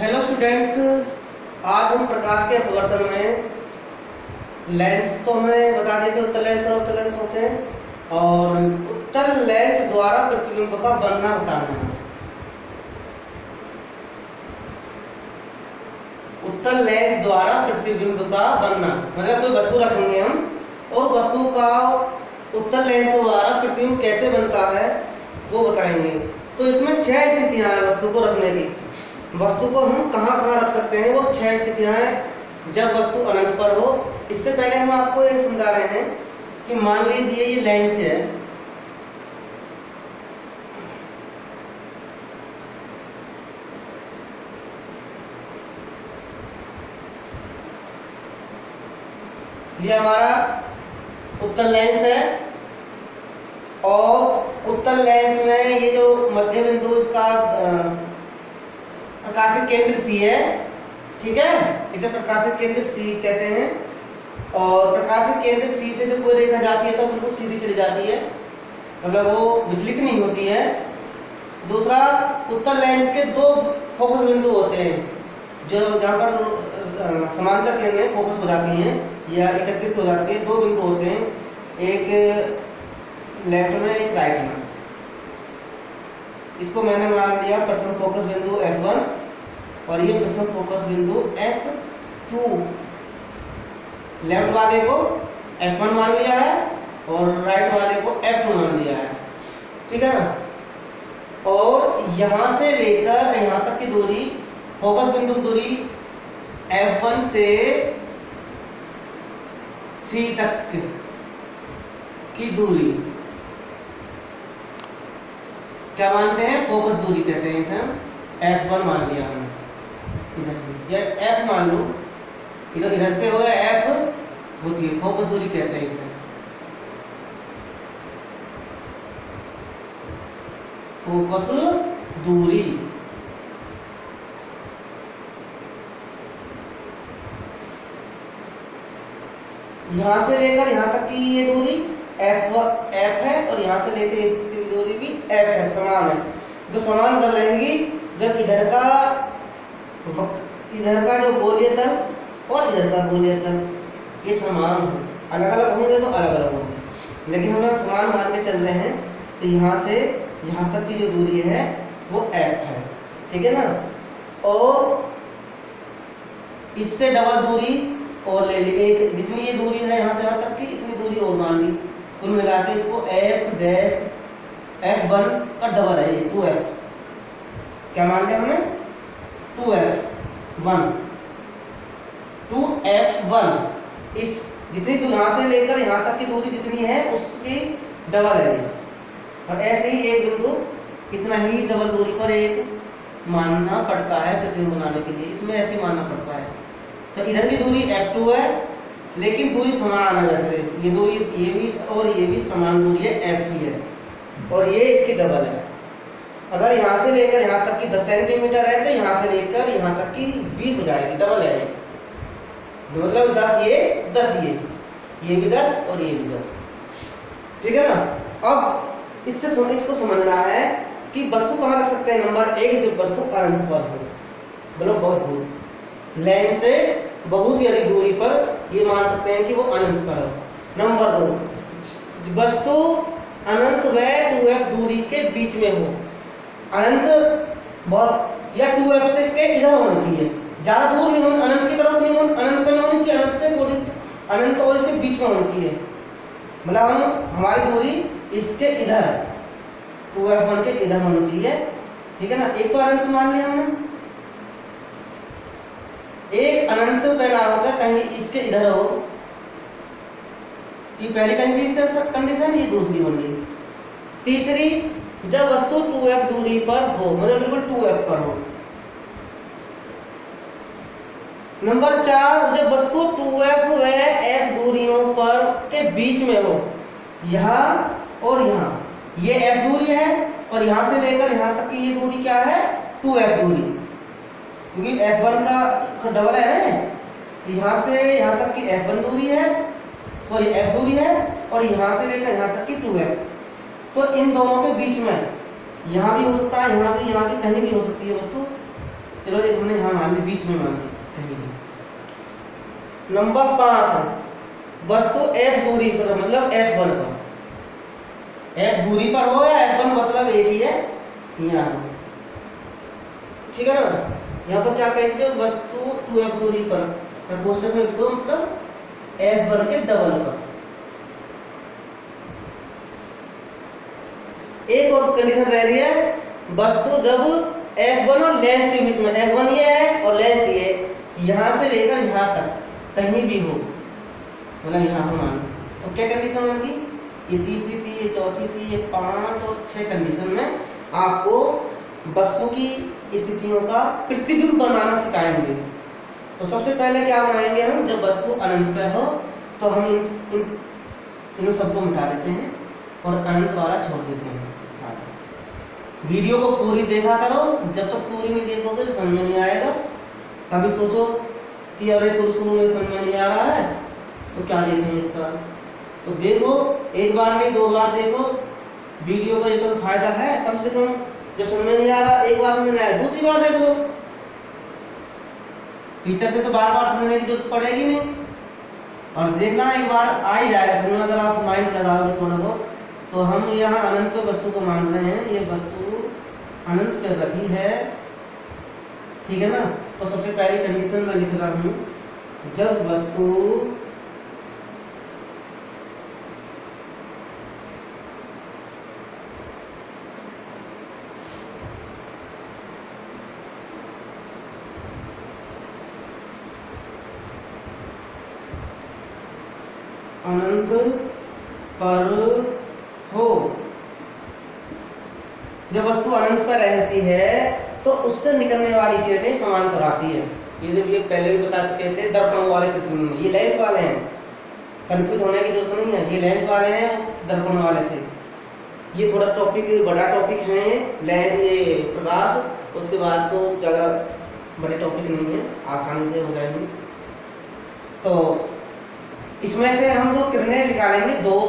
Hello students, आज हम प्रकाश के अपवर्तन में लेंस तो हमें बता दें कि उत्तल लेंस और उत्तल लेंस होते हैं और उत्तल लेंस द्वारा प्रतिबिंब का बनना बताना है। उत्तल लेंस द्वारा प्रतिबिंब का बनना मतलब कोई वस्तु रखेंगे हम और वस्तु का उत्तल लेंस द्वारा प्रतिबिंब कैसे बनता है वो बताएंगे। तो इसमें 6 स्थितियां हैं वस्तु को रखने की। वस्तु को हम कहाँ रख सकते हैं, वो 6 स्थितियां हैं जब वस्तु अनंत पर हो। इससे पहले हम आपको ये समझा रहे हैं कि मान लीजिए ये लेंस है, ये हमारा उत्तल लेंस है और उत्तल लेंस में ये जो मध्य बिंदु इसका प्रकाशिक केंद्र सी है, ठीक है, इसे प्रकाशिक केंद्र सी कहते हैं। और प्रकाशिक केंद्र सी से जब कोई रेखा जाती है तो बिल्कुल सीधी चली जाती है, मतलब वो विचलित नहीं होती है। दूसरा, उत्तल लेंस के 2 फोकस बिंदु होते हैं जो जहाँ पर समांतर किरणें फोकस हो जाती हैं या एकत्रित हो जाती है। 2 बिंदु होते हैं, एक लेफ्ट में एक राइट में। इसको मैंने मान लिया प्रथम फोकस बिंदु F1 और ये प्रथम फोकस बिंदु F2। लेफ्ट वाले को F1 मान लिया है और राइट वाले को F2 मान लिया है, ठीक है ना। और यहां से लेकर यहां तक की दूरी, फोकस बिंदु दूरी F1 से C तक की दूरी क्या मानते हैं, फोकस दूरी कहते हैं। इसे हम F1 मान लिया हमने, इधर या F मान लो, इधर से हो या F होती है, फोकस दूरी कहते हैं इसे। फोकस दूरी यहां से लेकर यहां तक की ये दूरी F है और यहां से लेकर ये दूरी भी F है, समान है। तो समान जब रहेगी जब इधर का जो गोलीय तल और इधर का गोलीय तल ये समान हो। अलग अलग होंगे तो अलग अलग होंगे, लेकिन हम समान मान के चल रहे हैं तो यहाँ से यहाँ तक की जो दूरी है वो F है, ठीक है ना। और इससे डबल दूरी और ले ली, एक जितनी ये दूरी है यहाँ से यहाँ तक की इतनी दूरी और मान ली, कुल मिला के इसको F1 का डबल है ये 2F। क्या मान लिया हमने, 2F1। इस जितनी यहाँ से लेकर यहाँ तक की दूरी जितनी है उसकी डबल है ये। और ऐसे ही एक बिंदु इतना ही डबल दूरी पर एक मानना पड़ता है प्रतिबिंब बनाने के लिए, इसमें ऐसे मानना पड़ता है। तो इधर की दूरी F2 है लेकिन दूरी समान है, वैसे ये दूरी ये भी और ये भी समान दूरी है F की है और ये इसकी डबल है। अगर यहाँ से लेकर यहाँ तक की 10 सेंटीमीटर है तो यहाँ से लेकर यहाँ तक की 20 हो जाएगी, डबल है तो मतलब 10 ये 10 ये भी 10 और ये भी 10, ठीक है ना। अब इसको समझना है कि वस्तु कहाँ रख सकते हैं। नंबर 1, जब वस्तु अनंत पर हो, मतलब बहुत दूर, लेंस से बहुत ही अधिक दूरी पर ये मान सकते हैं कि वो अनंत पर हो। नंबर 2, वस्तु अनंत व 2F दूरी के बीच में हो। अनंत बहुत या 2F से के इधर होना चाहिए, ज्यादा दूर नहीं होना, अनंत की तरफ नहीं होना, अनंत पर नहीं होनी चाहिए, अनंत से थोड़ी अनंत और इसके बीच में होनी चाहिए। मतलब हमारी दूरी इसके इधर 2F1 के इधर होनी चाहिए, ठीक है ना। एक तो अनंत मान लिया हमने, एक अनंत पे ना होगा कहीं इसके इधर हो, ये पहली कंडीशन, ये दूसरी होगी। तीसरी, जब वस्तु 2F दूरी पर हो, मतलब बिल्कुल 2F पर हो। नंबर 4, जब वस्तु 2F व F दूरियों पर के बीच में हो, यहाँ और यहाँ ये F दूरी है और यहाँ से लेकर यहाँ तक की ये दूरी क्या है, 2F दूरी, क्योंकि F1 का डबल है ना, तो यहाँ से यहाँ तक की F1 दूरी है, सॉरी F दूरी है और यहाँ से लेकर यहाँ तक की 2F। तो इन दोनों के बीच में यहाँ भी हो सकता है, यहाँ भी कहीं भी हो सकती है वस्तु, चलो एक हमने यहाँ मान ली, बीच में मान ली कहीं भी। नंबर 5, वस्तु f दूरी पर, मतलब f1 पर, f दूरी पर हो या f1 मतलब एक ही है यहाँ हो, ठीक है ना। यहाँ पर क्या कहेंगे, वस्तु 2f दूरी पर कोष्टक में दो, मतलब f1 के डबल पर। एक और कंडीशन रह रही है, वस्तु जब f1 और लेंस के बीच में, f1 ये है और लेंस ये, यहां से लेकर यहां तक कहीं भी हो, मतलब यहां पर मान, तो क्या कंडीशन होगी, ये तीसरी थी, ये चौथी थी, ये 5 और 6 कंडीशन में आपको वस्तु की स्थितियों का प्रतिबिंब बनाना सिखाएंगे। तो सबसे पहले क्या बनाएंगे हम, जब वस्तु अनंत पे हो तो हम इन सबको मिटा देते हैं और अनंत वाला छोड़ देते हैं। वीडियो को पूरी देखा करो, जब तक पूरी नहीं देखोगे तो समझ में नहीं आएगा। कभी सोचो कि अरे शुरू में समझ में नहीं आ रहा है तो क्या देखें इसका, तो देखो, एक बार नहीं 2 बार देखो, वीडियो का ये तो फायदा है, कम से कम जब समझ में नहीं आ रहा एक बार समझ में आया दूसरी बार देख लो। टीचर से तो बार बार समझने की जरूरत पड़ेगी नहीं, और देखना एक बार आ ही जाएगा समझ में, अगर आप माइंड लगाओगे थोड़ा बहुत। तो हम यहाँ अनंत पे वस्तु को मान रहे हैं, ये वस्तु अनंत पे रखी है, ठीक है ना। तो सबसे पहली कंडीशन मैं लिख रहा हूँ, जब वस्तु अनंत पर हो, जब वस्तु अनंत पर रहती है तो उससे निकलने वाली किरणें समांतर आती है। ये जब ये पहले भी बता चुके थे दर्पण वाले प्रतिबिंब, ये लेंस वाले हैं, कंफ्यूज होने की जरूरत नहीं है, ये लेंस वाले हैं, दर्पण वाले थे। ये थोड़ा टॉपिक बड़ा टॉपिक है लेंस, ये प्रकाश, उसके बाद तो ज़्यादा बड़े टॉपिक नहीं है, आसानी से हो जाएंगे। तो इसमें से हम जो किरणें निकालेंगे 2,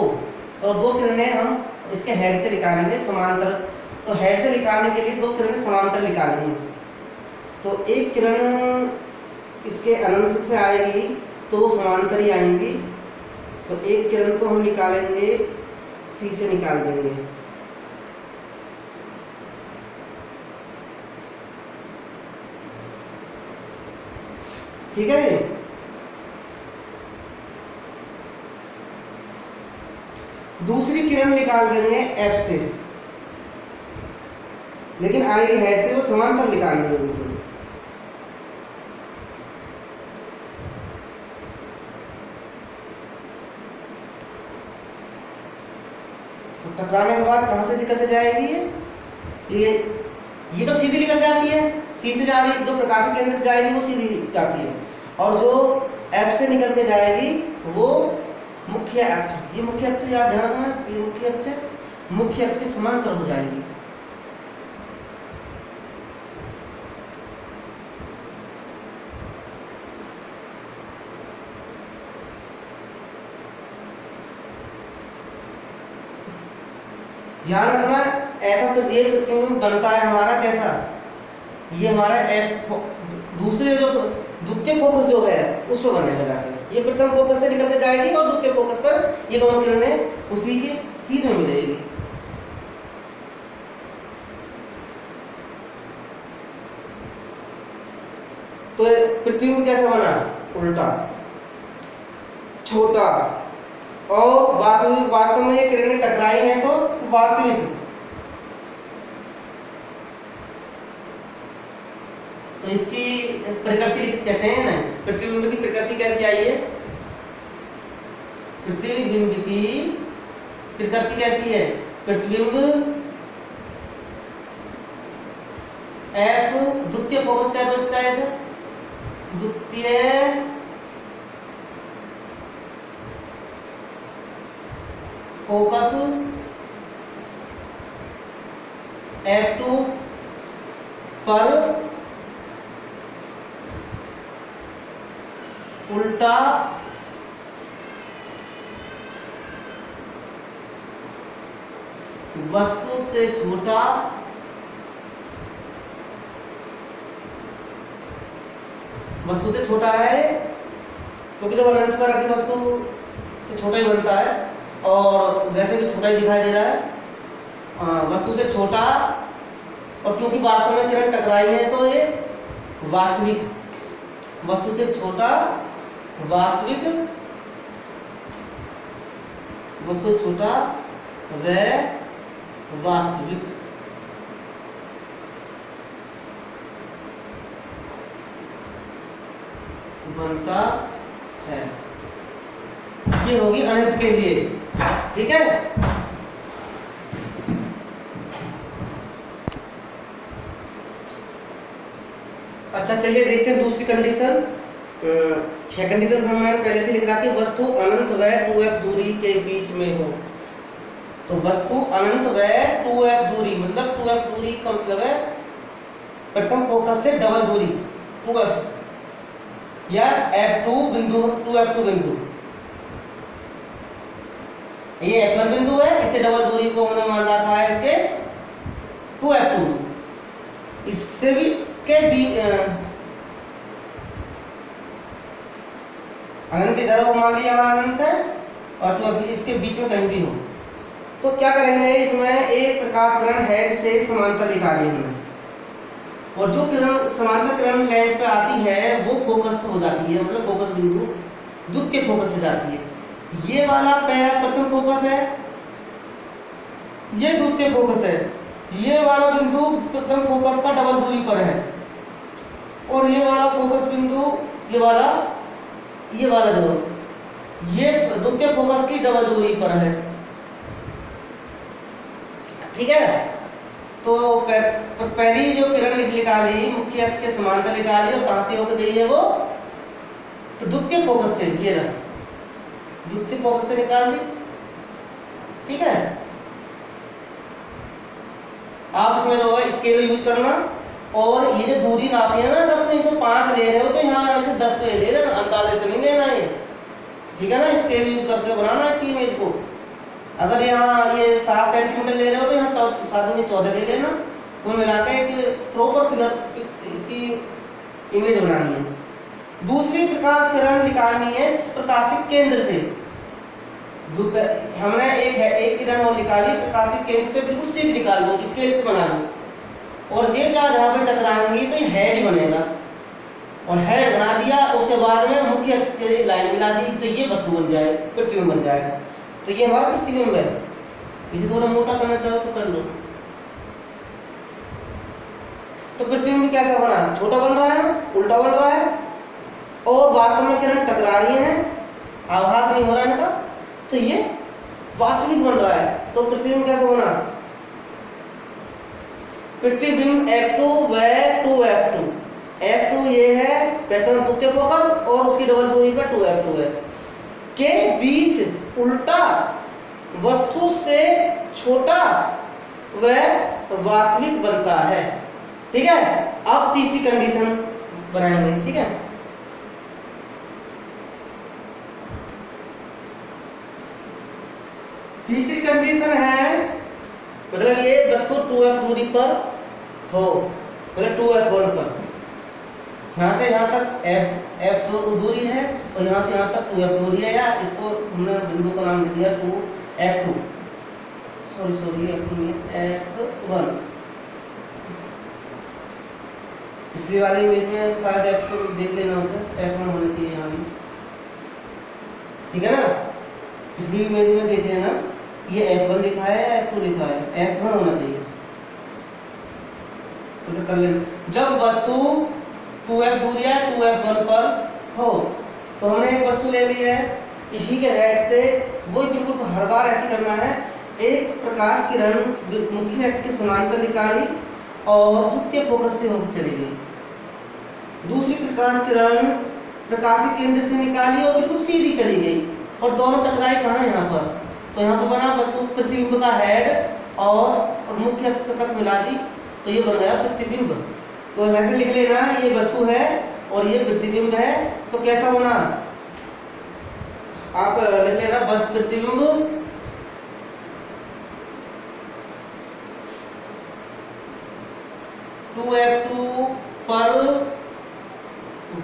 और 2 किरणें हम इसके हेड से निकालेंगे समांतर। तो हेड से निकालने के लिए 2 किरणें समांतर निकालेंगे। तो एक किरण इसके अनंत से आएगी तो वो समांतर ही आएंगी, तो एक किरण को हम निकालेंगे सी से निकाल देंगे, ठीक है। दूसरी किरण निकाल देंगे एफ से, लेकिन आएगी हेड से, वो समांतर निकालेंगे बिल्कुल। तो टकराने के बाद कहां से निकल के जाएगी ये तो सीधी निकल जाती है, सी से जा रही, जो प्रकाश के अंदर से जाएगी वो सीधी जाती है, और जो एफ से निकल के जाएगी वो मुख्य अक्ष, ये मुख्य अक्ष याद ध्यान रखना, ये मुख्य अक्ष से समांतर हो जाएगी। ध्यान रखना, ऐसा तो ये प्रतिबिंब बनता है हमारा कैसा, ये हमारा एफ दूसरे जो द्वितीय फोकस जो है उस पर बनने लगा के, ये प्रथम फोकस से निकल के जाएगी और द्वितीय फोकस पर ये दोनों किरणें उसी के सीध में मिलेगी। तो प्रतिबिंब कैसा बना, उल्टा छोटा, और वास्तव में ये किरणें टकराई हैं तो वास्तविक, तो इसकी प्रकृति कहते हैं ना, प्रतिबिंब की प्रकृति कैसी आई है, प्रतिबिंब की प्रकृति कैसी है, प्रतिबिंब एफ द्वितीय फोकस का तो इसका है, द्वितीय फोकस F2 पर उल्टा वस्तु से छोटा वस्तु से छोटा है, क्योंकि जब अनंत पर रखी वस्तु से छोटा ही बनता है, और वैसे भी छोटा ही दिखाई दे रहा है वस्तु से छोटा, और क्योंकि वास्तव में किरण टकराई है तो ये वास्तविक, वस्तु से छोटा वास्तविक, वस्तु से छोटा व वास्तविक बनता है। ये होगी अनंत के लिए, ठीक है। अच्छा चलिए देखते हैं दूसरी कंडीशन। 6 कंडीशन मैंने पहले से लिख रहा है, वस्तु अनंत व 2f दूरी के बीच में हो। तो वस्तु अनंत व 2f दूरी, मतलब 2f दूरी का मतलब है प्रथम फोकस से डबल दूरी 2f, या f2 बिंदु, 2f2 बिंदु, ये f1 बिंदु है, इससे डबल दूरी को हमने मान रखा है इसके 2f2, इससे भी के अनंत इधर हो, मान लिया अनंत है, और 2f इसके बीच में कहीं भी हो। तो क्या करेंगे, इसमें एक प्रकाश किरण हेड से समांतर निकाली हमने, और जो किरण समांतर किरण लेंस पे आती है वो फोकस हो जाती है, मतलब फोकस बिंदु द्वितीय फोकस से जाती है। ये वाला पहला प्रथम फोकस है, ये द्वितीय फोकस है, ये वाला बिंदु प्रथम फोकस का डबल दूरी पर है, और ये वाला फोकस बिंदु, ये वाला जो ये द्वितीय फोकस की डबल दूरी पर है, ठीक है। तो पहली जो किरण निकाली मुख्य अक्ष के समांतर निकाली, और कहां से होकर गई है वो, तो द्वितीय फोकस से, ये रहा द्वितीय फोकस से निकाल दी, ठीक है। आप इसमें जो है स्केल यूज करना, और ये जो दूरी नापी है ना, अगर तुम इसमें 5 ले रहे हो तो यहाँ इसे 10 पे ले लेना, अंदाजे से नहीं लेना ये, ठीक है ना। स्केल यूज करके बनाना इसकी इमेज को। अगर यहाँ ये 7 सेंटीमीटर ले रहे हो तो यहाँ 7 में 14 ले लेना, तो मिलाकर एक प्रॉपर फिगर इसकी इमेज बनानी है। दूसरी प्रकाश किरण निकालनी है प्रकाशित केंद्र से। हमने एक किरण और निकाली प्रकाशित केंद्र से, बिल्कुल सीधी निकाल दो, स्केल से बना लो, और ये जहाँ पे टकराएंगी तो ये हेड ही बनेगा, और हेड बना दिया, उसके बाद में मुख्य अक्ष के लाइन मिला दी, तो ये वस्तु बन जाए, प्रतिबिंब बन जाएगा। तो ये हमारा प्रतिबिंब है। इसे थोड़ा मोटा करना चाहो तो कर लो। तो प्रतिबिंब कैसा बना, छोटा बन रहा है ना, उल्टा बन रहा है, और वास्तव में किरण टकरा रही है, आभास नहीं हो रहा है इनका, तो ये वास्तविक बन रहा है। तो प्रतिबिंब कैसा बना, प्रतिबिंब f2 व 2f2, f2 ये है प्रथम द्वितीय फोकस, और उसकी डबल दूरी पर 2f2 है, के बीच उल्टा वस्तु से छोटा व वास्तविक बनता है, ठीक है। अब तीसरी कंडीशन बनाएंगे, ठीक है। तीसरी कंडीशन है, मतलब ये वस्तु 2f दूरी पर हो, मतलब 2f1 पर, यहाँ से यहाँ तक f तो दूरी है, और यहाँ से यहाँ तक 2f दूरी है, या इसको हमने बिंदु का नाम दिया 2f2, सॉरी f2 नहीं, f1। पिछली वाली इमेज में शायद f2 देख लेना, उसे f1 होना चाहिए यहाँ भी, ठीक है ना। पिछली इमेज में देख लेना, ये f1 लिखा है या f2 लिखा है, f1 होना चाहिए, उसे कर लेना। जब वस्तु 2f दूरी है 2f1 पर हो, तो हमने एक वस्तु ले ली है, इसी के हेड से वो बिल्कुल हर बार ऐसे करना है, एक प्रकाश किरण मुख्य अक्ष के समांतर निकाली और द्वितीय फोकस से होकर चली गई। दूसरी प्रकाश किरण प्रकाशित केंद्र से निकाली और बिल्कुल सीधी चली गई, और दोनों टकराई कहाँ, यहाँ पर। तो यहाँ पर बना वस्तु प्रतिबिंब का हेड और मुख्य अक्ष तक मिला दी, तो ये बन गया प्रतिबिंब। तो वैसे लिख लेना, ये वस्तु है और ये प्रतिबिंब है, तो कैसा बना, आप लिख लेना बस प्रतिबिंब टू f2 पर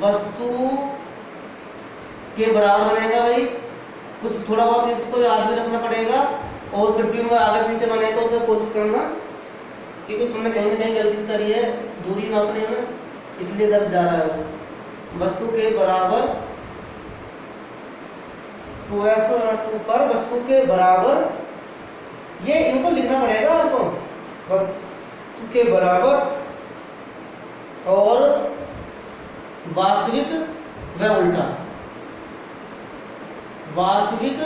वस्तु के बराबर बनेगा भाई, कुछ थोड़ा बहुत इसको याद भी रखना पड़ेगा, और पृथ्वी में आगे पीछे बने तो उसे कोशिश करना, क्योंकि तुमने कहीं ना कहीं गलती करी है दूरी नापने में, इसलिए गलत जा रहा है वो। वस्तु के बराबर 2f पर वस्तु के बराबर, ये इनको लिखना पड़ेगा आपको, वस्तु के बराबर और वास्तविक व उल्टा, वास्तविक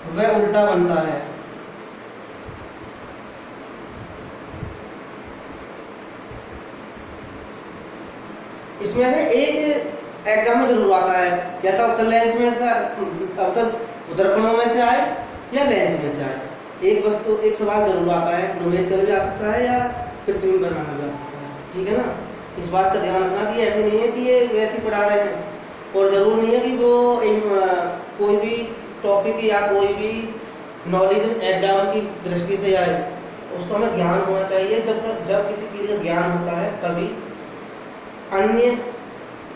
व उल्टा बनता है। इसमें से एक एग्जाम में जरूर आता है, या तो अवतल लेंस में से, अवतल दर्पणों में से आए या लेंस में से आए, एक वस्तु एक सवाल जरूर आता है, न्यूमेरिकल भी आ सकता है या पृथ्वी में बनाना भी आ सकता है, ठीक है ना। इस बात का ध्यान रखना कि ऐसे नहीं है कि ये वैसे पढ़ा रहे हैं, और जरूर नहीं है कि वो कोई भी टॉपिक या कोई भी नॉलेज एग्जाम की दृष्टि से आए, उसको हमें ज्ञान होना चाहिए। जब किसी चीज़ का ज्ञान होता है तभी अन्य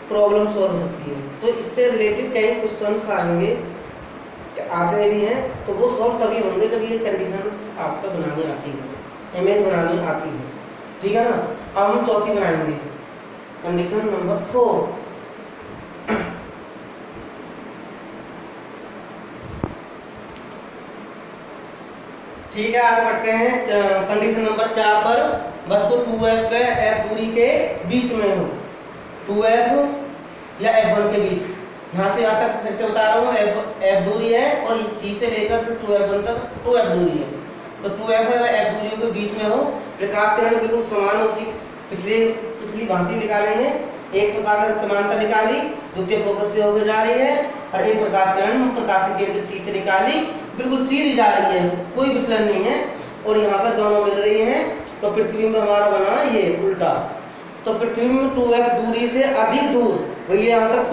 प्रॉब्लम सॉल्व हो सकती है। तो इससे रिलेटेड कई क्वेश्चंस आएंगे, आते भी हैं, तो वो सॉल्व तभी होंगे जब ये कंडीशन आपको बनानी आती है, इमेज बनानी आती है, ठीक है ना। अब हम चौथी बनाएंगे, कंडीशन नंबर 4। ठीक है, आगे बढ़ते हैं। कंडीशन नंबर 4 पर वस्तु 2f पे f दूरी के बीच में हो, 2f या f1 के बीच, यहाँ से यहाँ तक फिर से बता रहा हूँ, f दूरी है और c से लेकर फिर 2f1 तक 2f दूरी है, तो 2f व f दूरियों के बीच में हो। प्रकाश किरण बिल्कुल समान, उसी पिछली भांति निकालेंगे। एक प्रकार से समानता निकाली, द्वितीय फोकस से होकर जा रही है, और एक प्रकाश किरण प्रकाश केंद्र C से निकाली, बिल्कुल सीधी जा रही है, कोई विचलन नहीं है, और यहाँ पर दोनों मिल रही हैं। तो पृथ्वी में हमारा बना ये उल्टा, तो पृथ्वी में 2f दूरी से अधिक दूर, भैया यहाँ तक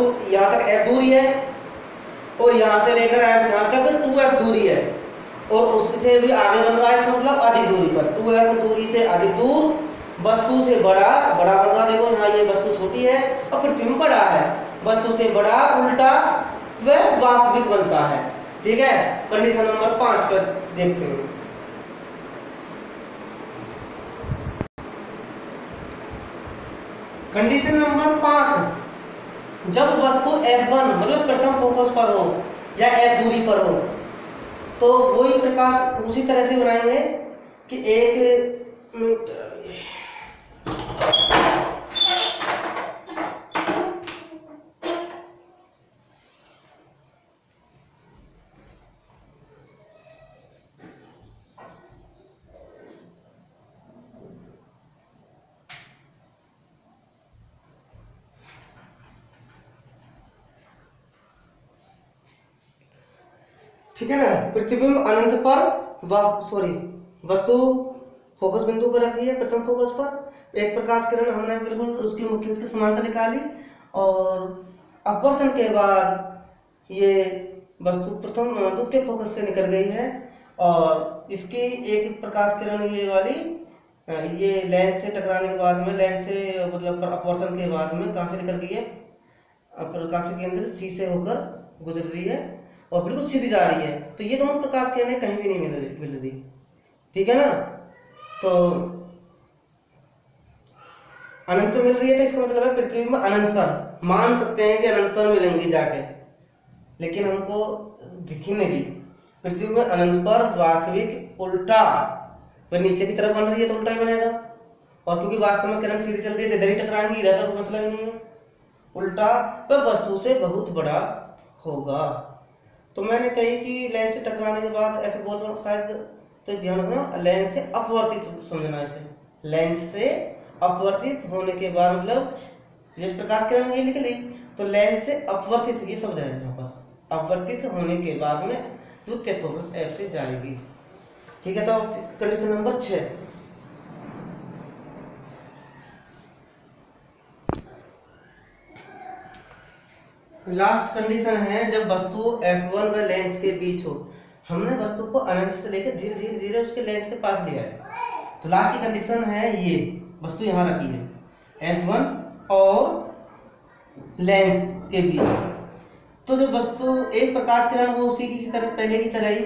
f दूरी है, और यहाँ से लेकर यहाँ तक 2f दूरी है, और उससे भी आगे बन रहा है, इसका मतलब अधिक दूरी पर 2f दूरी से अधिक दूर, वस्तु से बड़ा बन रहा, देखो यहाँ ये वस्तु छोटी है और पृथ्वी में बड़ा है, वस्तु से बड़ा उल्टा व वास्तविक बनता है, ठीक है। कंडीशन नंबर 5 पर देखते हैं। कंडीशन नंबर 5, जब वस्तु f1 मतलब प्रथम फोकस पर हो या f दूरी पर हो, तो वही प्रकाश उसी तरह से बनाएंगे कि एक ठीक है ना, पृथ्वी में अनंत पर वस्तु फोकस बिंदु पर रखी है, प्रथम फोकस पर एक प्रकाश किरण हमने बिल्कुल उसकी मुख्य से समानता निकाली, और अपवर्तन के बाद ये वस्तु प्रथम द्वितीय फोकस से निकल गई है, और इसकी एक प्रकाश किरण ये वाली ये लेंस से टकराने के बाद में, लेंस से मतलब अपवर्तन के बाद में कहाँ से निकल गई है, प्रकाश केंद्र C से होकर गुजर रही है और बिल्कुल सीधी जा रही है। तो ये दोनों प्रकाश किरणें कहीं भी नहीं मिल रही, ठीक है ना। तो अनंत पर मिल रही है, तो इसका मतलब है पृथ्वी में अनंत पर, मान सकते हैं कि अनंत पर मिलेंगी जाके, लेकिन हमको दिखी नहीं। पृथ्वी में अनंत पर वास्तविक उल्टा, वह नीचे की तरफ बन रही है तो उल्टा ही बनेगा, और क्योंकि वास्तव में किरण सीधी चल रही है इधर ही टकराएंगी, इधर का मतलब ही नहीं है, उल्टा वह वस्तु से बहुत बड़ा होगा। तो मैंने कही कि लेंस से टकराने के बाद ऐसे बोल रहा हूँ शायद, तो ध्यान रखना, लेंस से अपवर्तित समझना इसे, लेंस से अपवर्तित होने के बाद मतलब जिस प्रकाश किरण ये निकली, तो लेंस से अपवर्तित ये शब्द है यहाँ पर, अपवर्तित होने के बाद में द्वितीय फोकस F से जाएगी, ठीक है। तो कंडीशन नंबर 6, लास्ट कंडीशन है जब वस्तु f1 व लेंस के बीच हो। हमने वस्तु को अनंत से लेकर धीरे धीरे धीरे उसके लेंस के पास लिया है, तो लास्ट की कंडीशन है ये वस्तु यहाँ रखी है F1 और लेंस के बीच। तो जब वस्तु एक प्रकाश किरण वो उसी की तरह पहले की तरह ही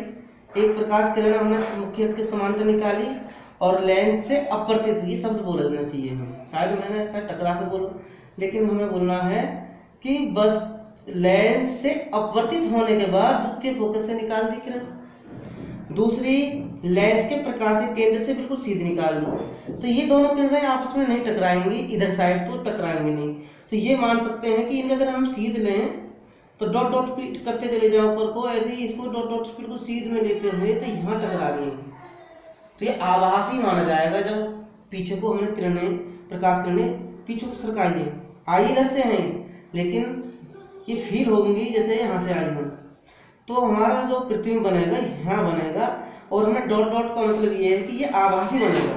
एक प्रकाश किरण हमने मुख्य अक्ष के समांतर निकाली और लेंस से अपवर्तित, ये शब्द बोलना चाहिए हमें, शायद मैंने टकरा के बोला, लेकिन हमें बोलना है कि बस लेंस से अपवर्तित होने के बाद द्वितीय फोकस से निकाल दी किरण, दूसरी लेंस के प्रकाशित केंद्र से बिल्कुल सीधी निकाल दो। तो ये दोनों किरणें आपस में नहीं टकराएंगी, इधर साइड तो टकराएंगे नहीं। तो ये मान सकते हैं कि इनका अगर हम सीध लें तो डॉट डॉट स्पीड करते चले जाओ ऊपर को, ऐसे ही इसको डॉट डॉट स्पीड को सीध में लेते हुए तो यहाँ टकरा रही है। तो ये आभासी माना जाएगा जब पीछे को हमने किरणें, प्रकाश किरणें पीछे को सरकाई है, आई इधर से हैं लेकिन ये फील होंगी जैसे यहाँ से आई हैं। तो हमारा जो प्रतिबिंब बनेगा यहाँ बनेगा, और हमें डॉट डॉट का मतलब ये है कि ये आभासी बनेगा,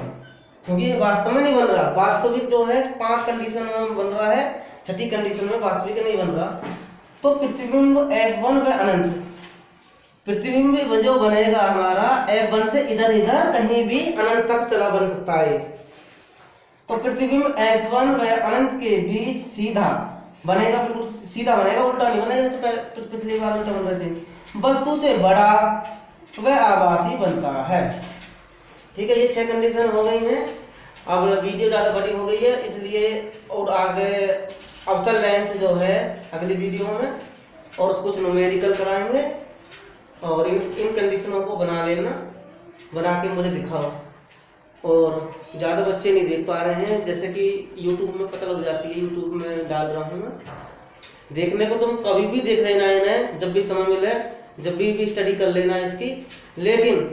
क्योंकि ये वास्तव में नहीं बन रहा। वास्तविक जो है 5 कंडीशन में बन रहा है, छठी कंडीशन में वास्तविक नहीं बन रहा। तो प्रतिबिंब F1 व अनंत, प्रतिबिंब जो बनेगा हमारा F1 से इधर इधर कहीं भी अनंत तक चला बन सकता है। तो प्रतिबिंब F1 व अनंत के बीच सीधा बनेगा, बिल्कुल सीधा बनेगा, उल्टा नहीं बनेगा जैसे पिछली बार उल्टा बन रहे थे। वस्तु से बड़ा व आभासी बनता है। ठीक है, ये 6 कंडीशन हो गई हैं। अब वीडियो ज़्यादा बड़ी हो गई है इसलिए, और आगे अवतल लेंस जो है अगली वीडियो में और कुछ न्यूमेरिकल कराएंगे, और इन कंडीशनों को बना लेना, बना के मुझे दिखाओ। और ज़्यादा बच्चे नहीं देख पा रहे हैं, जैसे कि यूट्यूब में पता लग जाती है, यूट्यूब में डाल रहा हूँ मैं, देखने को तुम कभी भी देख लेना इन्हें, जब भी समय मिले, जब भी स्टडी कर लेना इसकी। लेकिन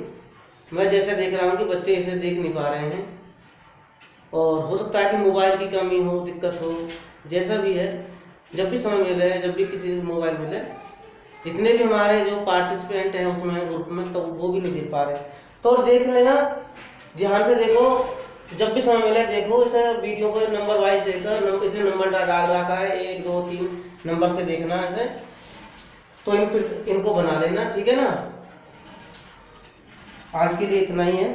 मैं जैसे देख रहा हूँ कि बच्चे इसे देख नहीं पा रहे हैं, और हो सकता है कि मोबाइल की कमी हो, दिक्कत हो, जैसा भी है, जब भी समय मिले, जब भी किसी मोबाइल मिले, जितने भी हमारे जो पार्टिसिपेंट हैं उसमें ग्रुप में, तो वो भी नहीं देख पा रहे। तो देख लेना, ध्यान से देखो, जब भी समय मिले देखो इसे, वीडियो को नंबर वाइज देखकर, इसमें नंबर डाल रखा है 1 2 3 नंबर से देखना इसे, तो इनको बना लेना। ठीक है ना, आज के लिए इतना ही है।